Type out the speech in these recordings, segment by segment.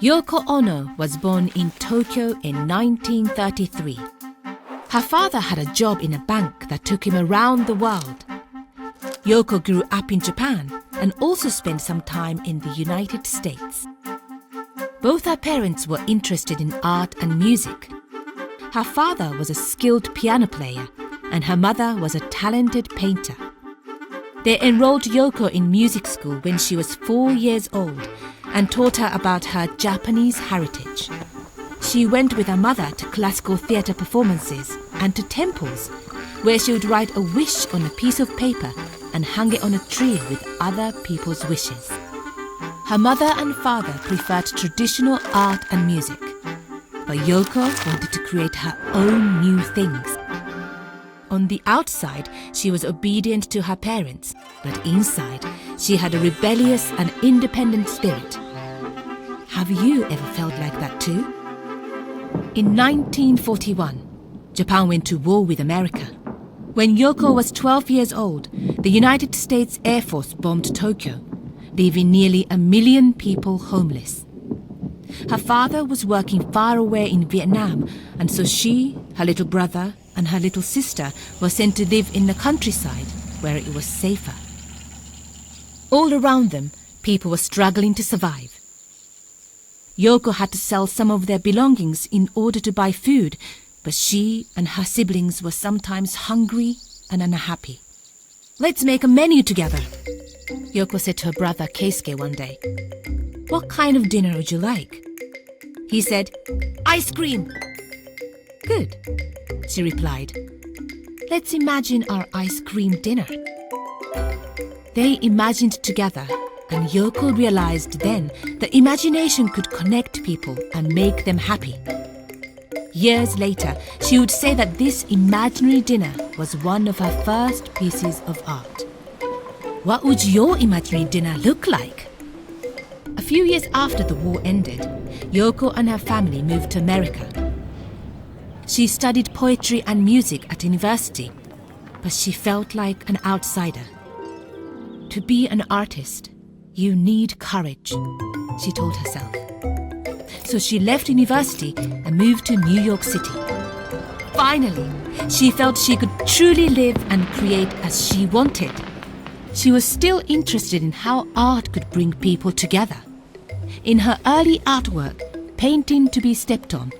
Yoko Ono was born in Tokyo in 1933. Her father had a job in a bank that took him around the world. Yoko grew up in Japan and also spent some time in the United States. Both her parents were interested in art and music. Her father was a skilled piano player and her mother was a talented painter. They enrolled Yoko in music school when she was 4 years old and taught her about her Japanese heritage. She went with her mother to classical theatre performances and to temples, where she would write a wish on a piece of paper and hang it on a tree with other people's wishes. Her mother and father preferred traditional art and music, but Yoko wanted to create her own new things. On the outside, she was obedient to her parents, but inside, she had a rebellious and independent spirit. Have you ever felt like that too? In 1941, Japan went to war with America. When Yoko was 12 years old, the United States Air Force bombed Tokyo, leaving nearly 1 million people homeless. Her father was working far away in Vietnam, and so she, her little brother, and her little sister were sent to live in the countryside where it was safer. All around them, people were struggling to survive. Yoko had to sell some of their belongings in order to buy food, but she and her siblings were sometimes hungry and unhappy. "Let's make a menu together," Yoko said to her brother Keisuke one day. "What kind of dinner would you like?" He said, "Ice cream." "Good," she replied. "Let's imagine our ice cream dinner." They imagined together, and Yoko realized then that imagination could connect people and make them happy. Years later, she would say that this imaginary dinner was one of her first pieces of art. What would your imaginary dinner look like? A few years after the war ended, Yoko and her family moved to America. She studied poetry and music at university, but she felt like an outsider. To be an artist, you need courage, she told herself. So she left university and moved to New York City. Finally, she felt she could truly live and create as she wanted. She was still interested in how art could bring people together. In her early artwork, Painting to be Stepped On,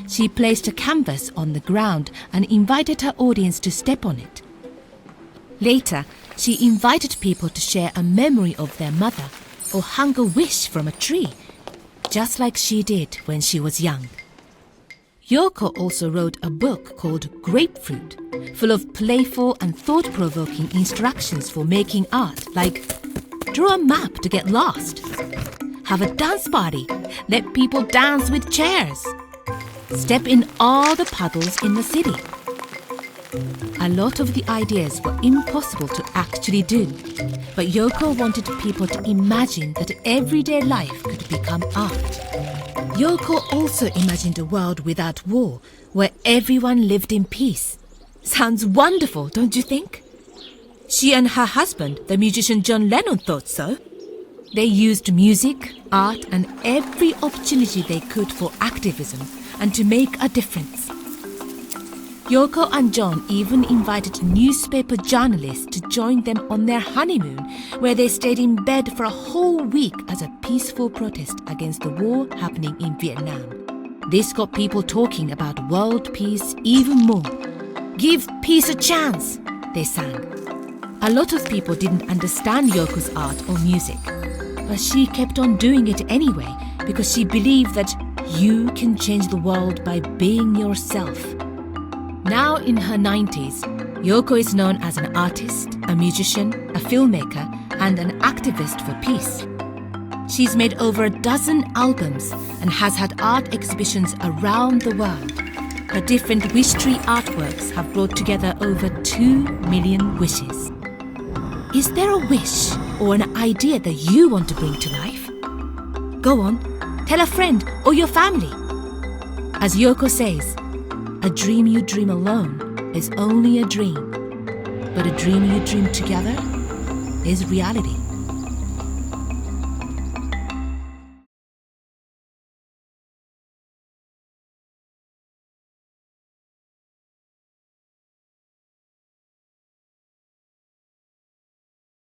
she placed a canvas on the ground and invited her audience to step on it. Later, she invited people to share a memory of their mother or hang a wish from a tree, just like she did when she was young. Yoko also wrote a book called Grapefruit, full of playful and thought-provoking instructions for making art, like draw a map to get lost, have a dance party, let people dance with chairs, step in all the puddles in the city. A lot of the ideas were impossible to actually do, but Yoko wanted people to imagine that everyday life could become art. Yoko also imagined a world without war, where everyone lived in peace. Sounds wonderful, don't you think? She and her husband, the musician John Lennon, thought so. They used music, art, and every opportunity they could for activism and to make a difference. Yoko and John even invited newspaper journalists to join them on their honeymoon, where they stayed in bed for a whole week as a peaceful protest against the war happening in Vietnam. This got people talking about world peace even more. "Give peace a chance," they sang. A lot of people didn't understand Yoko's art or music, but she kept on doing it anyway because she believed that you can change the world by being yourself. Now in her 90s, Yoko is known as an artist, a musician, a filmmaker, and an activist for peace. She's made over a dozen albums and has had art exhibitions around the world. Her different wish tree artworks have brought together over 2 million wishes. Is there a wish or an idea that you want to bring to life? Go on, tell a friend or your family. As Yoko says, a dream you dream alone is only a dream, but a dream you dream together is reality.